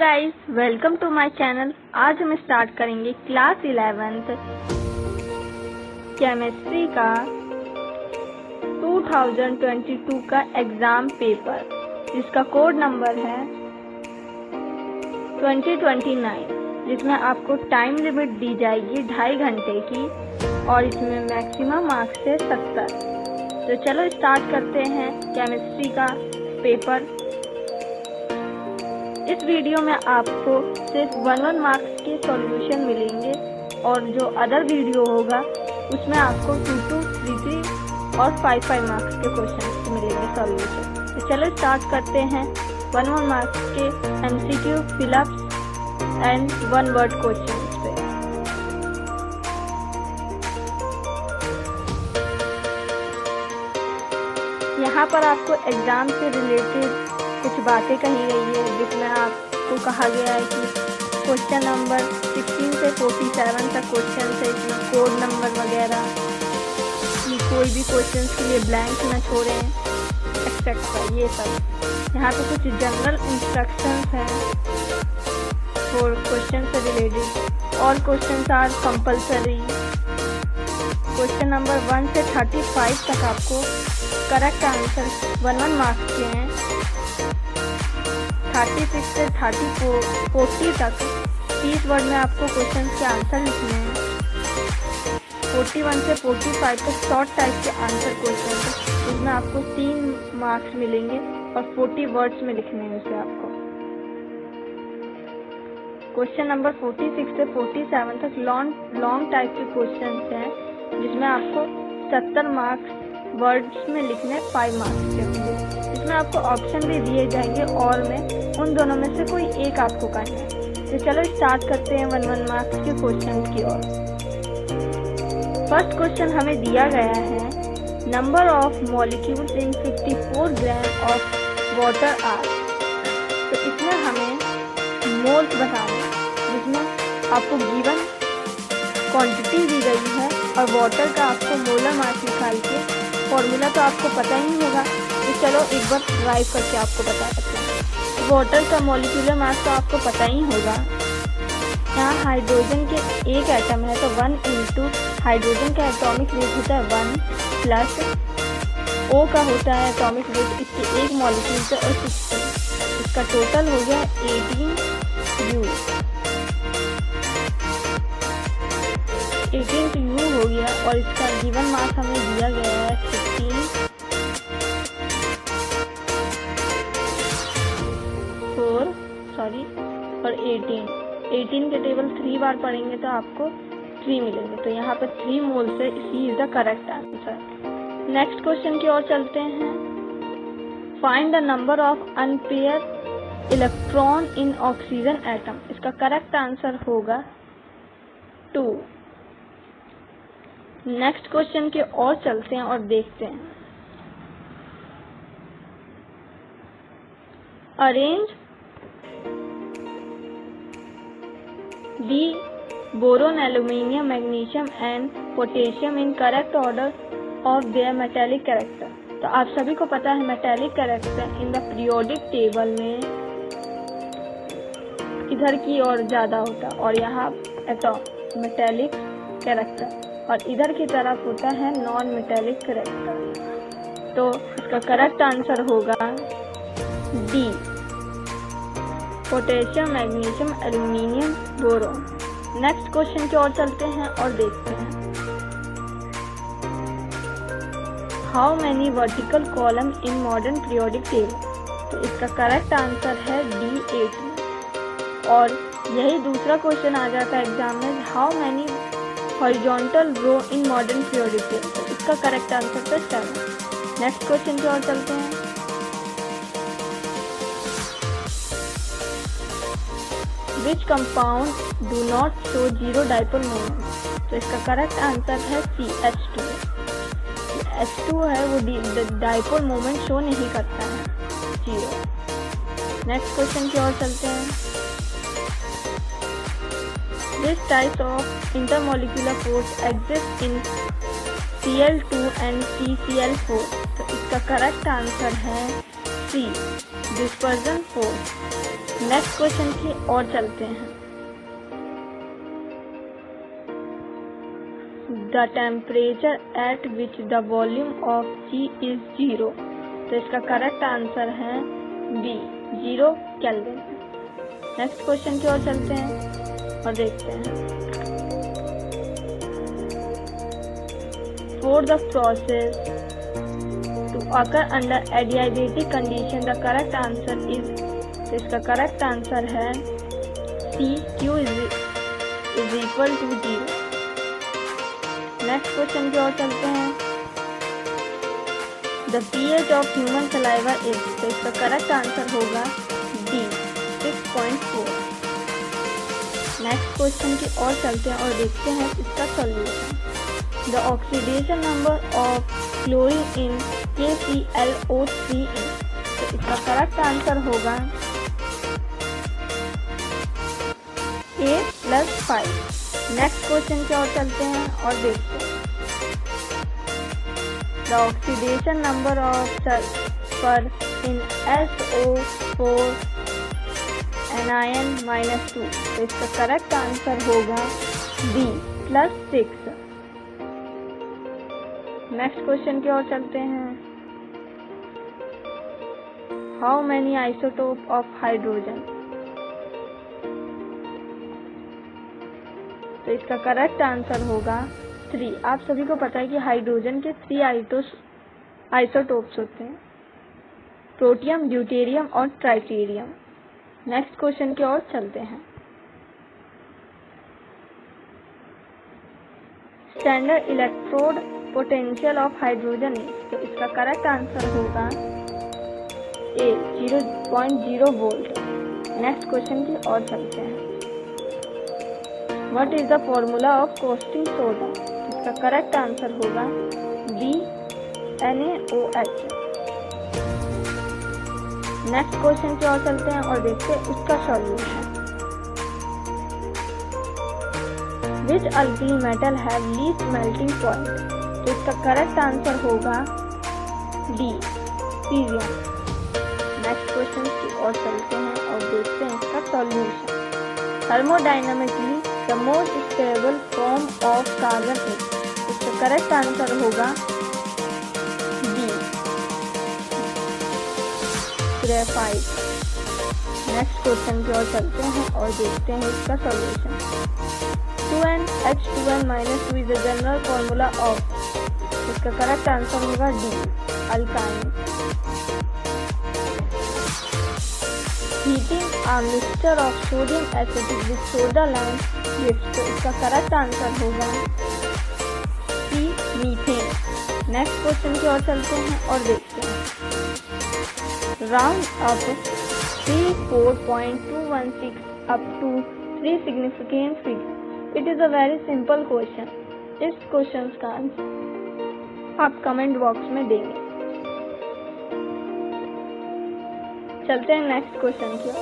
Guys, welcome to my channel. आज हम start करेंगे क्लास 11th केमिस्ट्री का 2022 का एग्जाम पेपर, जिसका कोड नंबर है 2029, जिसमें आपको टाइम लिमिट दी जाएगी 2.5 घंटे की और इसमें मैक्सिमम मार्क्स है 70। तो चलो स्टार्ट करते हैं केमिस्ट्री का पेपर। इस वीडियो में आपको सिर्फ 1 मार्क्स के सॉल्यूशन मिलेंगे और जो अदर वीडियो होगा उसमें आपको 2, 3 और 5 मार्क्स के क्वेश्चन मिलेंगे सॉल्यूशन। तो चलो स्टार्ट करते हैं 1 मार्क्स के MCQ, fill-ups and 1 word question पे। यहाँ पर आपको एग्जाम से रिलेटेड कुछ बातें कही गई है, जिसमें आपको कहा गया है कि क्वेश्चन नंबर 16 से 47 तक क्वेश्चन है, इसमें कोड नंबर वगैरह कि कोई भी क्वेश्चन के लिए ब्लैंक न छोड़ें एक्सेट्रा, ये सब। यहाँ पे कुछ जनरल इंस्ट्रक्शंस हैं फॉर क्वेश्चन से related. All questions are compulsory. Question number 1 से 35 तक आपको करेक्ट आंसर 1 मार्क्स के हैं। 36 से 40 तक 30 वर्ड में आपको क्वेश्चन के आंसर लिखने हैं। 41 से 45 तक शॉर्ट टाइप के आंसर क्वेश्चन है, इसमें आपको 3 मार्क्स मिलेंगे और 40 वर्ड्स में लिखने हैं उसे आपको। क्वेश्चन नंबर 46 से 47 तक लॉन्ग टाइप के क्वेश्चन हैं, जिसमें आपको 70 मार्क्स वर्ड्स में लिखने 5 मार्क्स के होंगे। इसमें आपको ऑप्शन भी दिए जाएंगे और में उन दोनों में से कोई एक आपको करना है। तो चलो स्टार्ट करते हैं 1 मार्क्स के क्वेश्चन की ओर। फर्स्ट क्वेश्चन हमें दिया गया है number of molecules in 54 gram of water are. तो इसमें हमें मोल्स बताना है, जिसमें आपको गिवन क्वांटिटी दी गई है और वाटर का आपको मोलर मास निकाल के, फॉर्मूला तो आपको पता ही होगा, तो चलो एक बार ड्राइव करके आपको बता सकते हैं। वाटर का मॉलिक्यूलर मास तो आपको पता ही होगा। यहाँ हाइड्रोजन के एक एटम है, तो 1 इंटू हाइड्रोजन का एटॉमिक वेट होता है 1 प्लस O का होता है एटॉमिक वेट इसके एक मॉलिक्यूल से और 16। इसका टोटल हो गया 18U। 18U हो गया और इसका गिवन मास हमें दिया गया है 15 और 18 के टेबल 3 बार पढ़ेंगे तो आपको 3 मिलेंगे। तो यहाँ पर 3 मोल से C is the correct answer. Next question की ओर चलते हैं। Find the number of unpair electron in oxygen atom. इसका करेक्ट आंसर होगा 2। नेक्स्ट क्वेश्चन की ओर चलते हैं और देखते हैं। Arrange the boron, aluminium, magnesium and potassium in correct order of their metallic character। तो आप सभी को पता है metallic character in the periodic table में इधर की ओर ज्यादा होता है और यहाँ मेटेलिक कैरेक्टर और इधर की तरफ होता है नॉन मेटेलिक कैरेक्टर। तो इसका करेक्ट आंसर होगा D, potassium, magnesium, aluminium, boron. Next question की ओर चलते हैं और देखते हैं। How many vertical column in modern periodic table. तो इसका करेक्ट आंसर है डी, 8। और यही दूसरा क्वेश्चन आ जाता है एग्जाम में, how many horizontal row in modern periodic table. तो इसका करेक्ट आंसर है 7। नेक्स्ट क्वेश्चन की ओर चलते हैं। Which compound do not show zero dipole moment। तो इसका करेक्ट आंसर है C, H2। H2 है वो डाइपोल मोमेंट शो नहीं करता है, 0। नेक्स्ट क्वेश्चन की ओर चलते हैं। This type of intermolecular force exists in Cl2 and CCl4। तो इसका करेक्ट आंसर है C, dispersion force। Next question की ओर चलते हैं। The temperature at which the volume of G is 0। तो इसका करेक्ट आंसर है बी 0 केल्विन। नेक्स्ट क्वेश्चन की ओर चलते हैं और देखते हैं। For the process to occur under adiabatic condition the correct answer is. तो इसका करेक्ट आंसर है C Q is equal to 0। Next question की ओर चलते हैं। The pH of human saliva is. तो इसका करेक्ट आंसर होगा डी 6.4। नेक्स्ट क्वेश्चन की ओर चलते हैं और देखते हैं इसका solution. The oxidation number of chlorine in KClO3 इन। तो इसका करेक्ट आंसर होगा A+5। नेक्स्ट क्वेश्चन की ओर चलते हैं और देखते हैं। The oxidation number of sulphur in SO4 anion -2। तो इसका करेक्ट आंसर होगा B+6। नेक्स्ट क्वेश्चन की ओर चलते हैं। How many isotope of hydrogen. तो इसका करेक्ट आंसर होगा 3। आप सभी को पता है कि हाइड्रोजन के 3 आइसोटोप्स होते हैं, प्रोटियम, ड्यूटेरियम और ट्राइटेरियम। नेक्स्ट क्वेश्चन की ओर चलते हैं। Standard electrode potential of hydrogen is. तो इसका करेक्ट आंसर होगा ए 0.0 वोल्ट। नेक्स्ट क्वेश्चन की ओर चलते हैं। What is the formula of caustic soda? इसका करेक्ट आंसर होगा B NaOH। नेक्स्ट क्वेश्चन की ओर चलते हैं और देखते हैं उसका solution. Which alkali metal have least melting point? तो इसका करेक्ट आंसर होगा D सीरियम। नेक्स्ट क्वेश्चन की ओर चलते हैं और देखते हैं इसका solution. Thermodynamically the most stable form of carbon is. इसका करेक्ट आंसर होगा बी ग्रेफाइट। नेक्स्ट क्वेश्चन की ओर चलते हैं और देखते हैं इसका solution. 2NH2n-2 is the general formula of. इसका करेक्ट आंसर होगा D alkyne. Heating a mixture of sodium acetic with soda lime gives। तो इसका करेक्ट आंसर होगा सी मीथेन। नेक्स्ट क्वेश्चन की ओर चलते हैं और देखते हैं। Round up 34.216 up to 3 significant figure. It is a very simple question. इस क्वेश्चन का आंसर आप कमेंट बॉक्स में देंगे। चलते हैं नेक्स्ट क्वेश्चन की ओर।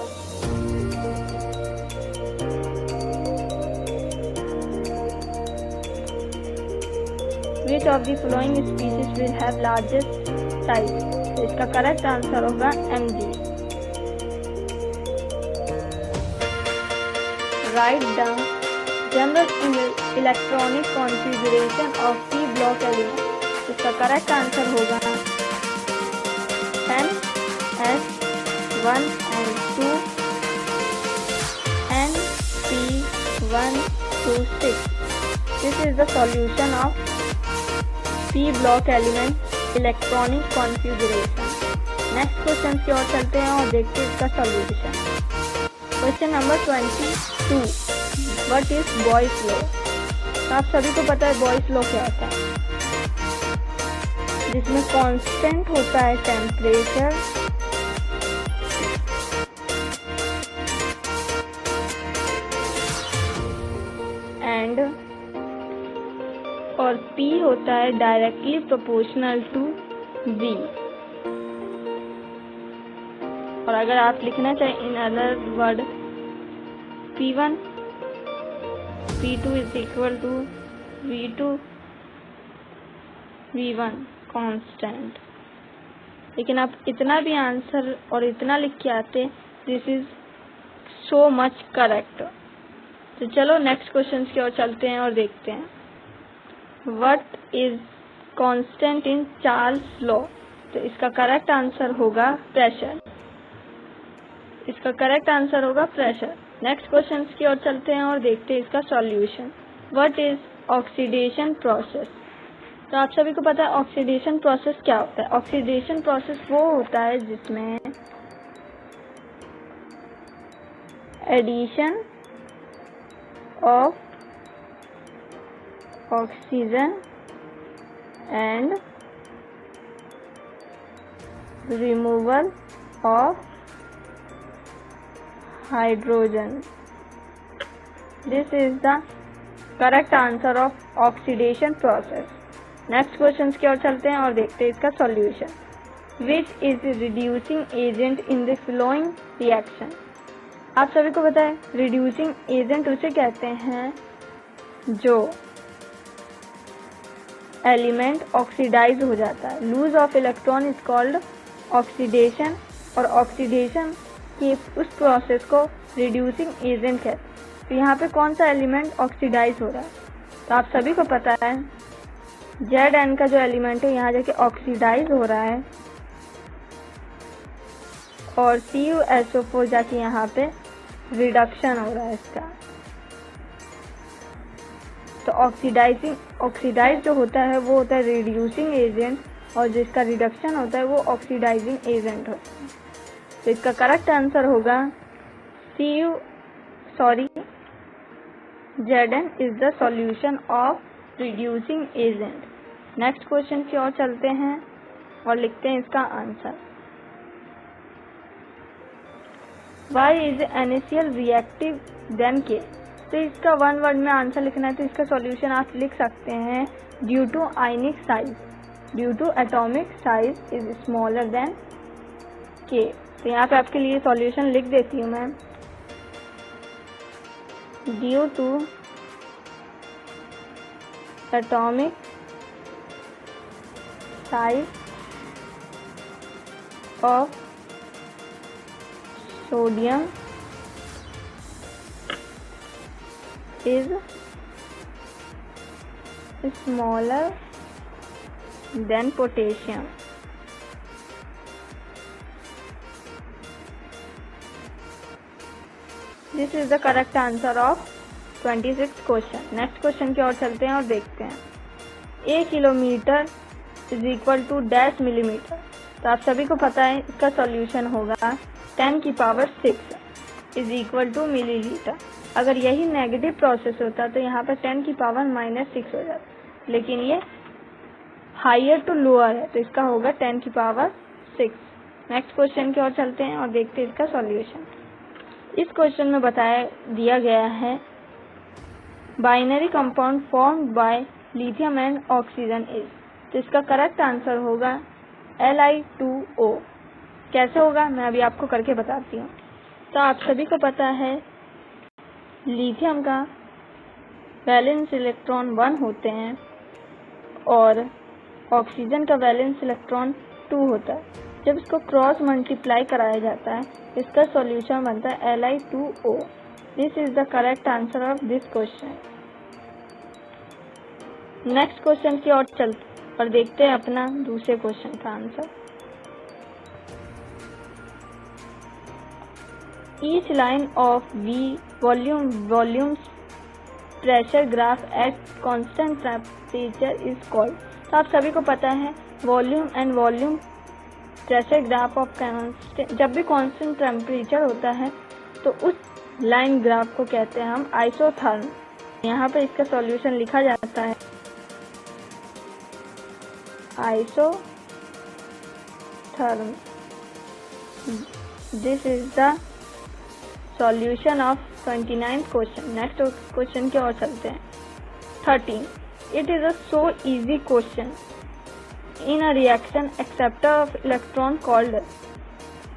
Which of the following species will have largest size? तो इसका करेक्ट आंसर होगा Mg। Write the general electronic configuration of p block element। इसका करेक्ट आंसर होगा N/S1 and 2 Np1 to 6। This is the solution of p block element electronic configuration। Next question की ओर चलते हैं और देखते हैं इसका solution. Question number 22। What is boys law. आप सभी को पता है बॉयस लॉ क्या होता है, जिसमें कांस्टेंट होता है टेम्परेचर एंड और P होता है डायरेक्टली प्रोपोर्शनल टू V। और अगर आप लिखना चाहें in other word P1 P2 is equal to V2 V1 constant. लेकिन आप इतना भी आंसर और इतना लिख के आते this is so much correct. तो चलो नेक्स्ट क्वेश्चन की ओर चलते हैं और देखते हैं। What is constant in Charles law? तो इसका करेक्ट आंसर होगा प्रेशर। इसका करेक्ट आंसर होगा प्रेशर। नेक्स्ट क्वेश्चन की ओर चलते हैं और देखते हैं इसका solution. What is oxidation process? तो आप सभी को पता है ऑक्सीडेशन प्रोसेस क्या होता है। ऑक्सीडेशन प्रोसेस वो होता है जिसमें addition of oxygen and removal of hydrogen. This is the correct answer of oxidation process. Next question की ओर चलते हैं और देखते हैं इसका solution. Which is reducing agent in the following reaction? आप सभी को पता है रिड्यूसिंग एजेंट उसे कहते हैं जो एलिमेंट ऑक्सीडाइज हो जाता है। Lose of electron is called oxidation, और ऑक्सीडेशन की उस प्रोसेस को रिड्यूसिंग एजेंट कहते हैं। तो यहाँ पे कौन सा एलिमेंट ऑक्सीडाइज हो रहा है? तो आप सभी को पता है Zn का जो एलिमेंट है यहाँ जाके ऑक्सीडाइज हो रहा है और CuSO4 जाके यहाँ पे रिडक्शन हो रहा है इसका। तो ऑक्सीडाइज जो होता है वो होता है रिड्यूसिंग एजेंट, और जिसका रिडक्शन होता है वो ऑक्सीडाइजिंग एजेंट होता है। तो इसका करेक्ट आंसर होगा Zn is the solution of reducing agent. Next question की ओर चलते हैं और लिखते हैं इसका answer. Why is NaCl reactive than K? तो इसका वन वर्ड में आंसर लिखना है तो इसका सॉल्यूशन आप लिख सकते हैं due to ionic size, due to atomic size is smaller than K। तो यहाँ पे आपके लिए सॉल्यूशन लिख देती हूँ मैं। Due to atomic size of sodium is smaller than potassium। This is the correct answer of 26th question। Next question की ओर चलते हैं और देखते हैं। 1 kilometre is equal to dash millimetre. तो आप सभी को पता है इसका सॉल्यूशन होगा 10 की power 6 is equal to millilitre. अगर यही नेगेटिव प्रोसेस होता तो यहाँ पर 10 की पावर -6 हो जाता, लेकिन ये हायर टू लोअर है तो इसका होगा 10 की पावर 6। नेक्स्ट क्वेश्चन की ओर चलते हैं और देखते हैं इसका सॉल्यूशन। इस क्वेश्चन में दिया गया है binary compound formed by lithium and oxygen is. तो इसका करेक्ट आंसर होगा Li2O। कैसे होगा मैं अभी आपको करके बताती हूँ। तो आप सभी को पता है लिथियम का वैलेंस इलेक्ट्रॉन 1 होते हैं और ऑक्सीजन का वैलेंस इलेक्ट्रॉन 2 होता है। जब इसको क्रॉस मल्टीप्लाई कराया जाता है इसका सॉल्यूशन बनता है Li2O। This is the correct answer of this question. Next question की ओर चलते और देखते हैं अपना दूसरे क्वेश्चन का answer. Each line of V volume pressure graph at constant temperature is called। तो आप सभी को पता है volume and volume pressure graph of constant, जब भी कांस्टेंट टेम्परेचर होता है तो उस लाइन ग्राफ को कहते हैं हम आइसोथर्म। यहाँ पर इसका सॉल्यूशन लिखा जाता है isotherm. This is the solution of 29th question. Next question की ओर चलते हैं। 13 it is a so easy question in a reaction acceptor of electron called.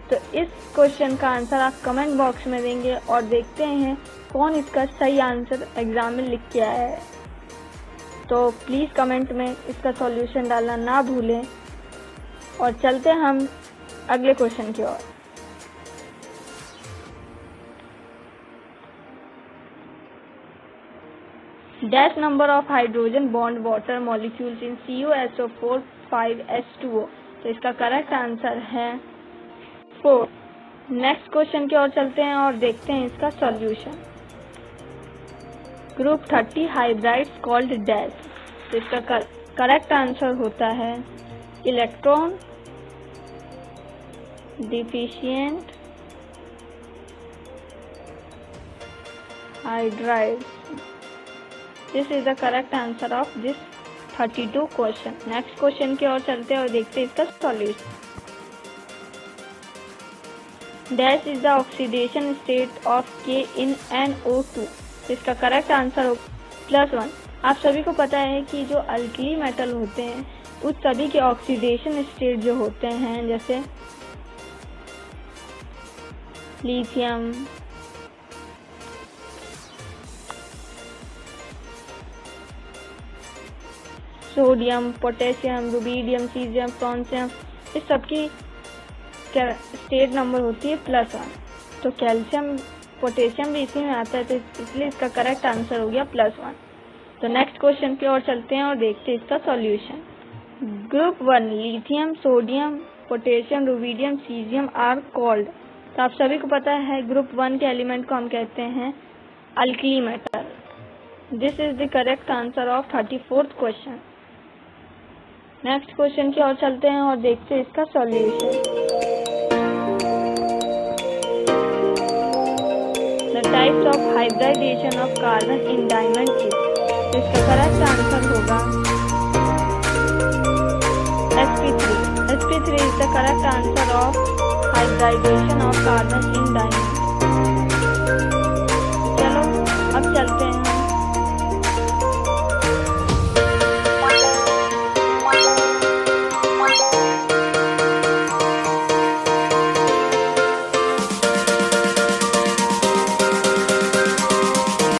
तो इस क्वेश्चन का आंसर आप कमेंट बॉक्स में देंगे और देखते हैं कौन इसका सही आंसर एग्जाम में लिख के आया है। तो प्लीज़ कमेंट में इसका सॉल्यूशन डालना ना भूलें। और चलते हैं हम अगले क्वेश्चन की ओर। Dash number of hydrogen bond water molecules in CuSO4 5H2O। तो इसका करेक्ट आंसर है 4। नेक्स्ट क्वेश्चन की ओर चलते हैं और देखते हैं इसका solution. Group 30 hydrides called dash. तो इसका करेक्ट आंसर होता है electron deficient hydrides. This is the correct answer of this 32 question. Next question की ओर चलते हैं और देखते हैं इसका solution. Dash is the oxidation state of K in NO2। इसका करेक्ट आंसर हो +1। आप सभी को पता है कि जो अल्कली मेटल होते हैं उस सभी के ऑक्सीडेशन स्टेट जो होते हैं, जैसे lithium, sodium, potassium, rubidium, caesium, francium, इस सब की स्टेट नंबर होती है +1। तो कैल्शियम, पोटेशियम भी इसी में आता है, तो इसलिए इसका करेक्ट आंसर हो गया +1। तो नेक्स्ट क्वेश्चन की ओर चलते हैं और देखते हैं इसका solution. Group 1 lithium, sodium, potassium, rubidium, caesium are called. तो आप सभी को पता है ग्रुप 1 के एलिमेंट को हम कहते हैं alkali metal. This is the correct answer of 34th question. Next question की ओर चलते हैं और देखते हैं इसका solution. The types of hybridization of carbon in diamond is. तो इसका करेक्ट आंसर होगा sp3। sp3 is the correct answer of hybridization of carbon in diamond.